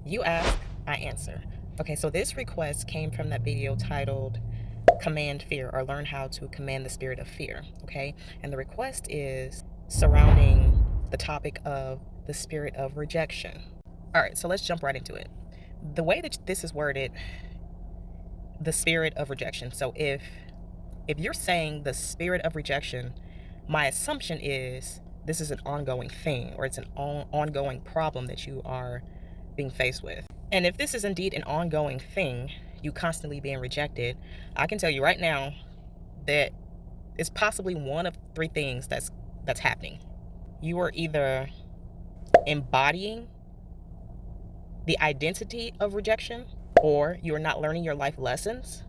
You ask, I answer. Okay, so this request came from that video titled Command Fear, or Learn How to Command the Spirit of Fear. Okay, and the request is surrounding the topic of the spirit of rejection. All right, so let's jump right into it. The way that this is worded, the spirit of rejection. So if you're saying the spirit of rejection, my assumption is this is an ongoing thing, or it's an ongoing problem that you are being faced with. And if this is indeed an ongoing thing, you constantly being rejected, I can tell you right now that it's possibly one of three things that's happening. You are either embodying the identity of rejection, or you're not learning your life lessons,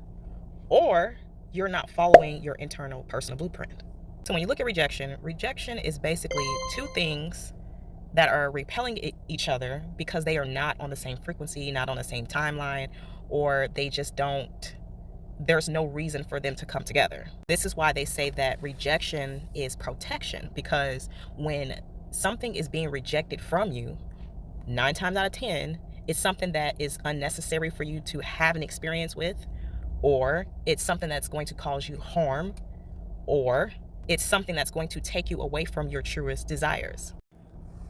or you're not following your internal personal blueprint. So when you look at rejection, rejection is basically two things that are repelling each other because they are not on the same frequency, not on the same timeline, or they just don't, there's no reason for them to come together. This is why they say that rejection is protection, because when something is being rejected from you, 9 times out of 10, it's something that is unnecessary for you to have an experience with, or it's something that's going to cause you harm, or it's something that's going to take you away from your truest desires.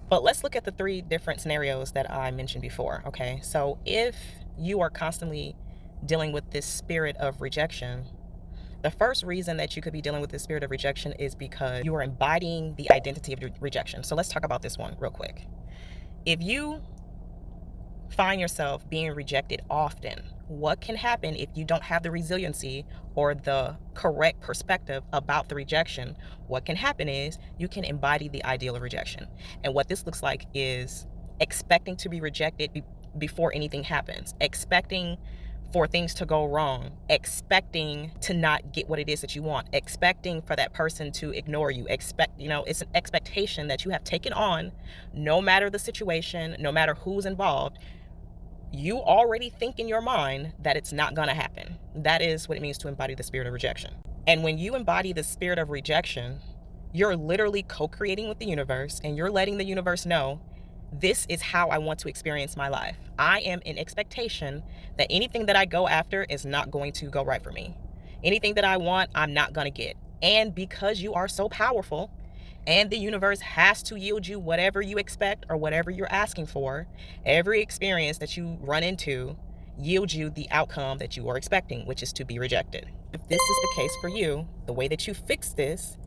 But let's look at the three different scenarios that I mentioned before, okay? So if you are constantly dealing with this spirit of rejection, the first reason that you could be dealing with this spirit of rejection is because you are embodying the identity of rejection. So let's talk about this one real quick. If you find yourself being rejected often, what can happen if you don't have the resiliency or the correct perspective about the rejection? What can happen is you can embody the ideal of rejection. And what this looks like is expecting to be rejected before anything happens, expecting for things to go wrong, expecting to not get what it is that you want, expecting for that person to ignore you, it's an expectation that you have taken on, no matter the situation, no matter who's involved. You already think in your mind that it's not going to happen. That is what it means to embody the spirit of rejection. And when you embody the spirit of rejection, you're literally co-creating with the universe, and you're letting the universe know, this is how I want to experience my life. I am in expectation that anything that I go after is not going to go right for me. Anything that I want, I'm not going to get. And because you are so powerful, and the universe has to yield you whatever you expect or whatever you're asking for, every experience that you run into yields you the outcome that you are expecting, which is to be rejected. If this is the case for you, the way that you fix this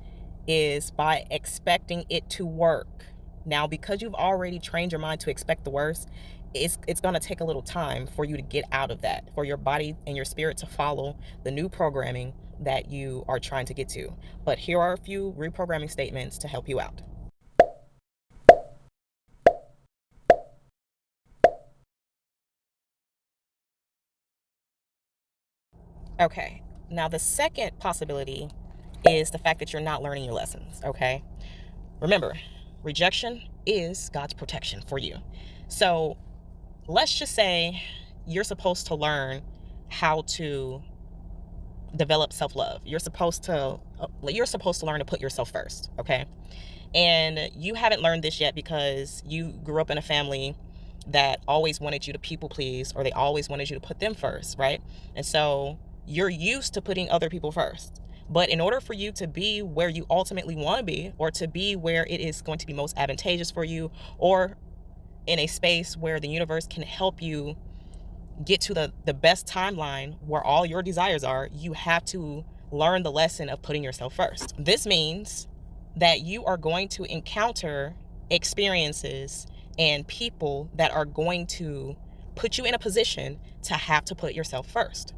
is by expecting it to work. Now, because you've already trained your mind to expect the worst, it's going to take a little time for you to get out of that, for your body and your spirit to follow the new programming that you are trying to get to. But here are a few reprogramming statements to help you out. Okay, now the second possibility is the fact that you're not learning your lessons, okay? Remember, rejection is God's protection for you. So let's just say you're supposed to learn how to develop self-love. You're supposed to learn to put yourself first, okay? And you haven't learned this yet because you grew up in a family that always wanted you to people please, or they always wanted you to put them first, right? And so you're used to putting other people first. But in order for you to be where you ultimately want to be, or to be where it is going to be most advantageous for you, or in a space where the universe can help you get to the best timeline where all your desires are, you have to learn the lesson of putting yourself first. This means that you are going to encounter experiences and people that are going to put you in a position to have to put yourself first.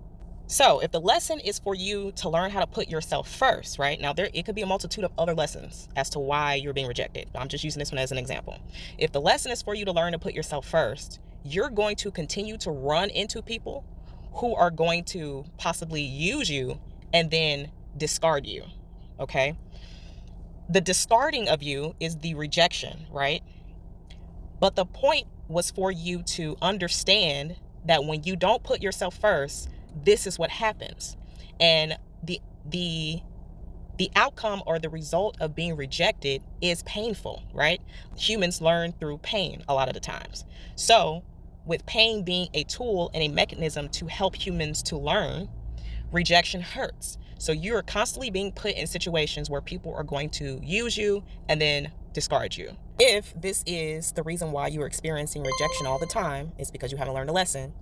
So if the lesson is for you to learn how to put yourself first, right? Now, it could be a multitude of other lessons as to why you're being rejected. I'm just using this one as an example. If the lesson is for you to learn to put yourself first, you're going to continue to run into people who are going to possibly use you and then discard you, okay? The discarding of you is the rejection, right? But the point was for you to understand that when you don't put yourself first, this is what happens. And the outcome or the result of being rejected is painful, right? Humans learn through pain a lot of the times. So with pain being a tool and a mechanism to help humans to learn, rejection hurts. So you're constantly being put in situations where people are going to use you and then discard you. If this is the reason why you're experiencing rejection all the time, it's because you haven't learned a lesson.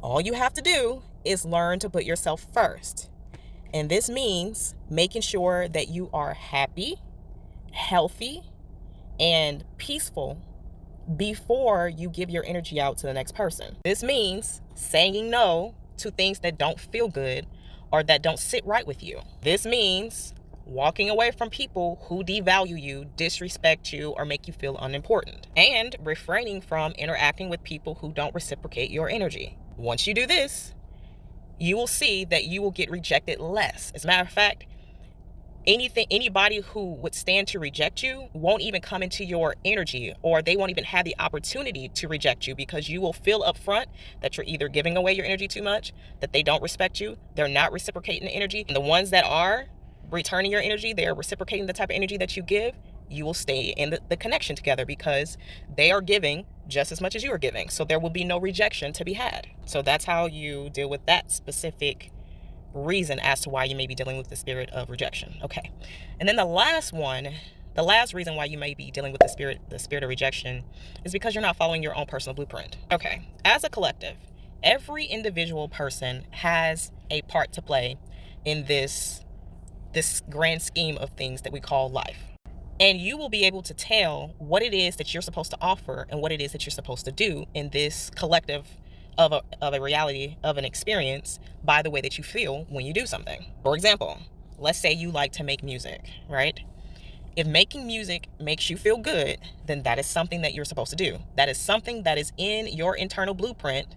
All you have to do is learn to put yourself first. And this means making sure that you are happy, healthy, and peaceful before you give your energy out to the next person. This means saying no to things that don't feel good or that don't sit right with you. This means walking away from people who devalue you, disrespect you, or make you feel unimportant, and refraining from interacting with people who don't reciprocate your energy. Once you do this, you will see that you will get rejected less. As a matter of fact, anybody who would stand to reject you won't even come into your energy, or they won't even have the opportunity to reject you, because you will feel up front that you're either giving away your energy too much, that they don't respect you, they're not reciprocating the energy. And the ones that are returning your energy, they're reciprocating the type of energy that you give, you will stay in the connection together because they are giving just as much as you are giving. So there will be no rejection to be had. So that's how you deal with that specific reason as to why you may be dealing with the spirit of rejection. Okay. And then the last reason why you may be dealing with the spirit of rejection is because you're not following your own personal blueprint. Okay. As a collective, every individual person has a part to play in this grand scheme of things that we call life. And you will be able to tell what it is that you're supposed to offer and what it is that you're supposed to do in this collective of a reality, of an experience, by the way that you feel when you do something. For example, let's say you like to make music, right? If making music makes you feel good, then that is something that you're supposed to do. That is something that is in your internal blueprint,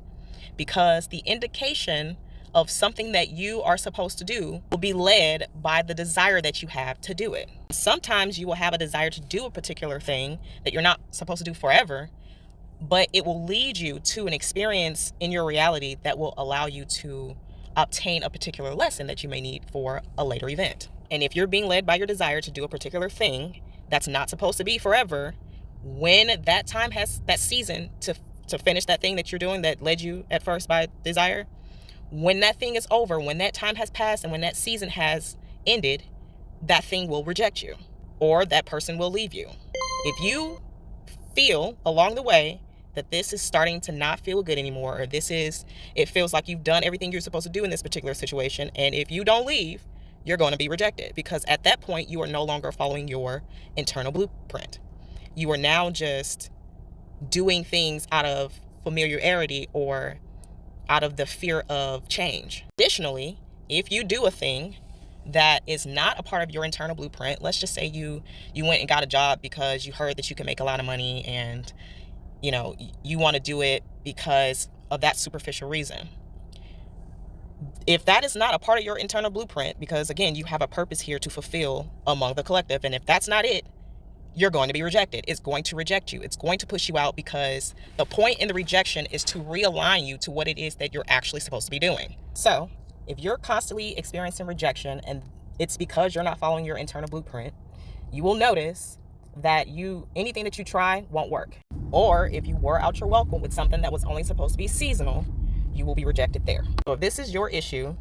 because the indication of something that you are supposed to do will be led by the desire that you have to do it. Sometimes you will have a desire to do a particular thing that you're not supposed to do forever, but it will lead you to an experience in your reality that will allow you to obtain a particular lesson that you may need for a later event. And if you're being led by your desire to do a particular thing that's not supposed to be forever, when that time has that season to finish that thing that you're doing that led you at first by desire, when that thing is over, when that time has passed and when that season has ended, that thing will reject you, or that person will leave you. If you feel along the way that this is starting to not feel good anymore, or it feels like you've done everything you're supposed to do in this particular situation, and if you don't leave, you're going to be rejected, because at that point you are no longer following your internal blueprint. You are now just doing things out of familiarity or out of the fear of change. Additionally, if you do a thing that is not a part of your internal blueprint, let's just say you went and got a job because you heard that you can make a lot of money, and you want to do it because of that superficial reason. If that is not a part of your internal blueprint, because again, you have a purpose here to fulfill among the collective, and if that's not it, you're going to be rejected. It's going to reject you. It's going to push you out, because the point in the rejection is to realign you to what it is that you're actually supposed to be doing. So if you're constantly experiencing rejection and it's because you're not following your internal blueprint, you will notice that anything that you try won't work. Or if you wore out your welcome with something that was only supposed to be seasonal, you will be rejected there. So if this is your issue,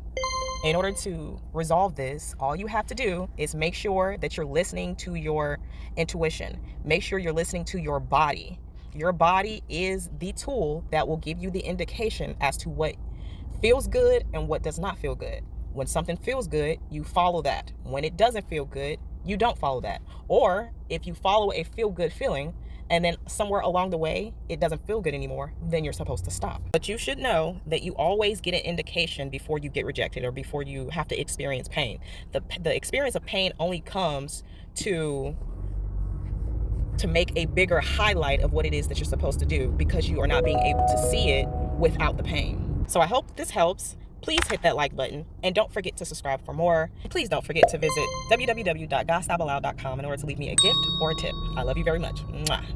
in order to resolve this, all you have to do is make sure that you're listening to your intuition. Make sure you're listening to your body. Your body is the tool that will give you the indication as to what feels good and what does not feel good. When something feels good, you follow that. When it doesn't feel good, you don't follow that. Or if you follow a feel-good feeling and then somewhere along the way it doesn't feel good anymore, then you're supposed to stop. But you should know that you always get an indication before you get rejected or before you have to experience pain. The experience of pain only comes to make a bigger highlight of what it is that you're supposed to do, because you are not being able to see it without the pain. So I hope this helps. Please hit that like button and don't forget to subscribe for more. Please don't forget to visit www.GodstyleBilal.com in order to leave me a gift or a tip. I love you very much. Mwah.